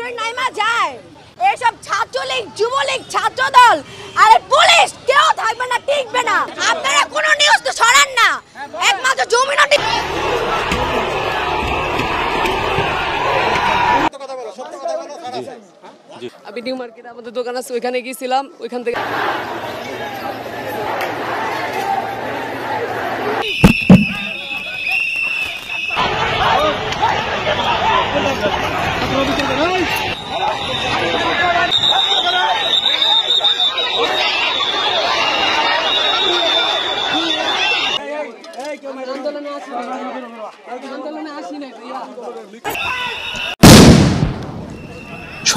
যদি নাইমা যায় এইসব ছাত্রলীগ যুবলীগ ছাত্রদল আর পুলিশ কেউ থাকবে না, টিকবে না। আপনারা কোনো নিউজ তো ছড়ান না, একমাত্র জমি না। আমি নিউ মার্কেটে আমাদের দোকান আছে, ওইখানে গিয়েছিলাম, ওইখান থেকে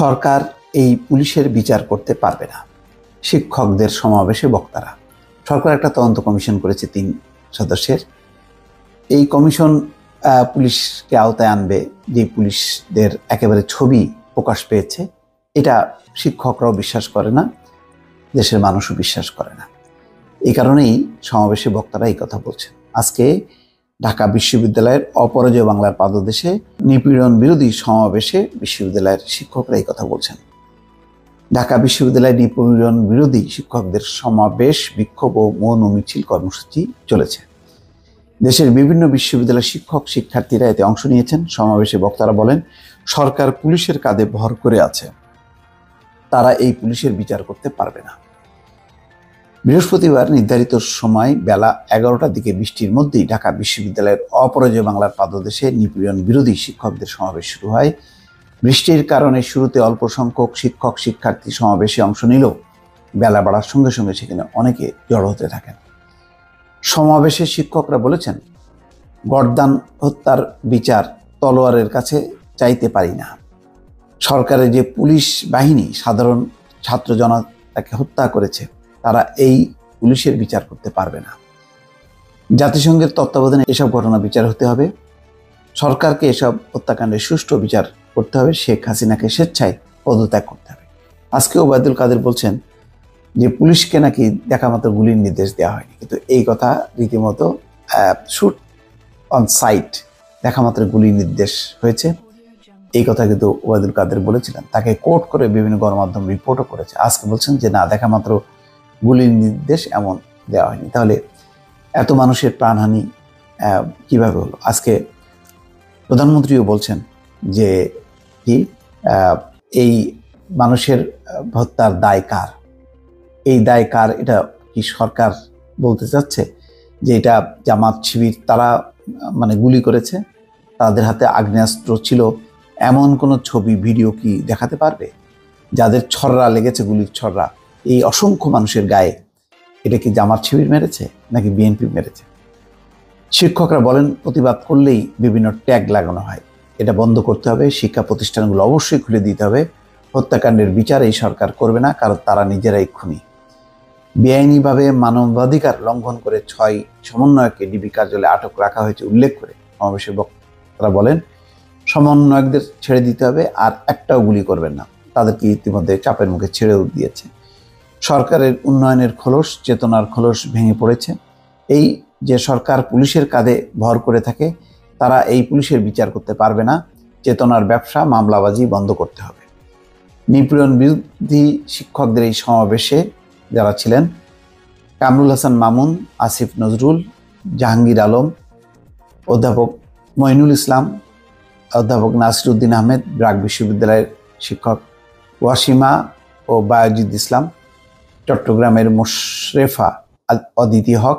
সরকার এই পুলিশের বিচার করতে পারবে না, শিক্ষকদের সমাবেশে বক্তারা। সরকার একটা তদন্ত কমিশন করেছে 3 সদস্যের। এই কমিশন পুলিশকে আওতায় আনবে যে পুলিশদের একেবারে ছবি প্রকাশ পেয়েছে। এটা শিক্ষকরাও বিশ্বাস করে না, দেশের মানুষও বিশ্বাস করে না। এই কারণেই সমাবেশে বক্তারা এই কথা বলছেন। আজকে ঢাকা বিশ্ববিদ্যালয়ের অপরাজেয় বাংলার পাদদেশে নিপীড়ন বিরোধী সমাবেশে বিশ্ববিদ্যালয়ের শিক্ষকরা এই কথা বলছেন। ঢাকা বিশ্ববিদ্যালয়ে নিপীড়ন বিরোধী শিক্ষকদের সমাবেশ, বিক্ষোভ ও মৌন মিছিল কর্মসূচি চলেছে। দেশের বিভিন্ন বিশ্ববিদ্যালয়ের শিক্ষক শিক্ষার্থীরা এতে অংশ নিয়েছেন। সমাবেশে বক্তারা বলেন, সরকার পুলিশের কাঁধে ভর করে আছে, তারা এই পুলিশের বিচার করতে পারবে না। বৃহস্পতিবার নির্ধারিত সময় বেলা 11টার দিকে বৃষ্টির মধ্যেই ঢাকা বিশ্ববিদ্যালয়ের অপরাজেয় বাংলার পাদদেশে নিপীড়ন বিরোধী শিক্ষকদের সমাবেশ শুরু হয়। বৃষ্টির কারণে শুরুতে অল্প সংখ্যক শিক্ষক শিক্ষার্থী সমাবেশে অংশ নিলেও বেলা বাড়ার সঙ্গে সঙ্গে সেখানে অনেকে জড়ো হতে থাকেন। সমাবেশে শিক্ষকরা বলেছেন, গর্দান হত্যার বিচার তলোয়ারের কাছে চাইতে পারি না। সরকারের যে পুলিশ বাহিনী সাধারণ ছাত্র জনতাকে হত্যা করেছে, তারা এই পুলিশের বিচার করতে পারবে না। জাতিসংঘের তত্ত্বাবধানে এসব ঘটনা বিচার হতে হবে। সরকারকে এসব হত্যাকাণ্ডের সুষ্ঠু বিচার করতে হবে। শেখ হাসিনাকে স্বেচ্ছায় পদত্যাগ করতে হবে। আজকে ওবায়দুল কাদের বলছেন যে পুলিশকে নাকি দেখামাত্র গুলির নির্দেশ দেওয়া হয়নি, কিন্তু এই কথা রীতিমতো শুট অন সাইট, দেখামাত্র গুলির নির্দেশ হয়েছে। এই কথা কিন্তু ওবায়দুল কাদের বলেছিলেন, তাকে কোট করে বিভিন্ন গণমাধ্যম রিপোর্টও করেছে। আজকে বলছেন যে না, দেখামাত্র গুলির নির্দেশ এমন দেওয়া হয়নি। তাহলে এত মানুষের প্রাণহানি কিভাবে হলো? আজকে প্রধানমন্ত্রীও বলছেন যে কি এই মানুষের হত্যার দায় কার, এই দায় কার, এটা কি সরকার বলতে চাচ্ছে যে এটা জামাত শিবির তারা মানে গুলি করেছে, তাদের হাতে আগ্নেয়াস্ত্র ছিল, এমন কোনো ছবি ভিডিও কি দেখাতে পারবে? যাদের ছররা লেগেছে, গুলির ছররা এই অসংখ্য মানুষের গায়ে, এটা কি জামাত শিবির মেরেছে নাকি বিএনপি মেরেছে? শিক্ষকরা বলেন, প্রতিবাদ করলেই বিভিন্ন ট্যাগ লাগানো হয়, এটা বন্ধ করতে হবে। শিক্ষা প্রতিষ্ঠানগুলো অবশ্যই খুলে দিতে হবে। হত্যাকাণ্ডের বিচার এই সরকার করবে না, কারণ তারা নিজেরাই খুনি। বেআইনিভাবে মানবাধিকার লঙ্ঘন করে 6 সমন্বয়ককে ডিবি কার্যালয়ে আটক রাখা হয়েছে উল্লেখ করে সমাবেশে বক্তারা বলেন, সমন্বয়কদের ছেড়ে দিতে হবে, আর একটাও গুলি করবেন না। তাদেরকে ইতিমধ্যে চাপের মুখে ছেড়েও দিয়েছে। সরকারের উন্নয়নের খোলস, চেতনার খোলস ভেঙে পড়েছে। এই যে সরকার পুলিশের কাঁধে ভর করে থাকে, তারা এই পুলিশের বিচার করতে পারবে না। চেতনার ব্যবসা, মামলাবাজি বন্ধ করতে হবে। নিপীড়ন বিরোধী শিক্ষকদের এই সমাবেশে যারা ছিলেন, কামরুল হাসান মামুন, আসিফ নজরুল, জাহাঙ্গীর আলম, অধ্যাপক মঈনুল ইসলাম, অধ্যাপক নাসিরউদ্দিন আহমেদ, ব্র্যাক বিশ্ববিদ্যালয়ের শিক্ষক ওয়াসিমা ও বায়েজিদ ইসলাম, চট্টগ্রামের মোশরেফা অদিতি হক,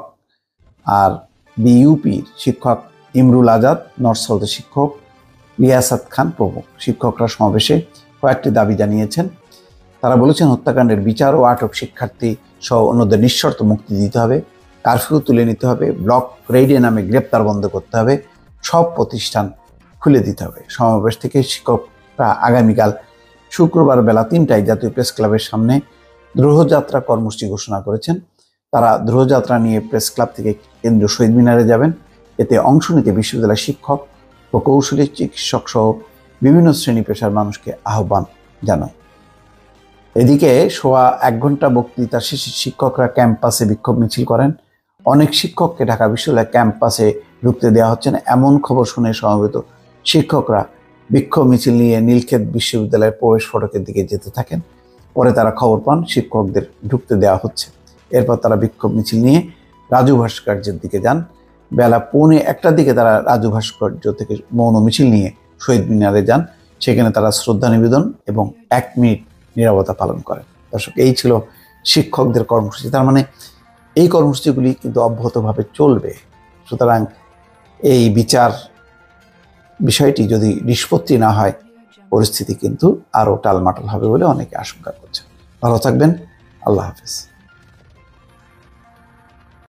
আর বিইউপির শিক্ষক ইমরুল আজাদ, নর্থ সাউথের শিক্ষক রিয়াসাত খান প্রমুখ শিক্ষকরা সমাবেশে কয়েকটি দাবি জানিয়েছেন। তারা বলেছেন, হত্যাকাণ্ডের বিচার ও আটক শিক্ষার্থী সহ অন্যদের নিঃশর্ত মুক্তি দিতে হবে, কারফিউ তুলে নিতে হবে, ব্লক রেইডে নামে গ্রেপ্তার বন্ধ করতে হবে, সব প্রতিষ্ঠান খুলে দিতে হবে। সমাবেশ থেকে শিক্ষকরা আগামীকাল শুক্রবার বেলা 3টায় জাতীয় প্রেস ক্লাবের সামনে দ্রোহযাত্রা কর্মসূচি ঘোষণা করেছেন। তারা দ্রোহযাত্রা নিয়ে প্রেস ক্লাব থেকে কেন্দ্রীয় শহীদ মিনারে যাবেন। এতে অংশ নিতে বিশ্ববিদ্যালয়ের শিক্ষক, প্রকৌশলী, চিকিৎসক সহ বিভিন্ন শ্রেণী পেশার মানুষকে আহ্বান জানায়। এদিকে 1.25 ঘন্টা বক্তৃতা শেষে শিক্ষকরা ক্যাম্পাসে বিক্ষোভ মিছিল করেন। অনেক শিক্ষককে ঢাকা বিশ্ববিদ্যালয়ের ক্যাম্পাসে ঢুকতে দেওয়া হচ্ছে না, এমন খবর শুনে সমবেত শিক্ষকরা বিক্ষোভ মিছিল নিয়ে নীলক্ষেত বিশ্ববিদ্যালয়ের প্রবেশ ফটকের দিকে যেতে থাকেন। পরে তারা খবর পান শিক্ষকদের ঢুকতে দেওয়া হচ্ছে। এরপর তারা বিক্ষোভ মিছিল নিয়ে রাজু ভাস্কর্যের দিকে যান। বেলা 1:45টার দিকে তারা রাজু ভাস্কর্য থেকে মৌন মিছিল নিয়ে শহীদ মিনারে যান। সেখানে তারা শ্রদ্ধা নিবেদন এবং 1 মিনিট নীরবতা পালন করেন। দর্শক, এই ছিল শিক্ষকদের কর্মসূচি। তার মানে এই কর্মসূচিগুলি কিন্তু অব্যাহতভাবে চলবে। সুতরাং এই বিচার বিষয়টি যদি নিষ্পত্তি না হয়, পরিস্থিতি কিন্তু আরও টালমাটাল হবে বলে অনেকে আশঙ্কা করছে। ভালো থাকবেন। আল্লাহ হাফেজ।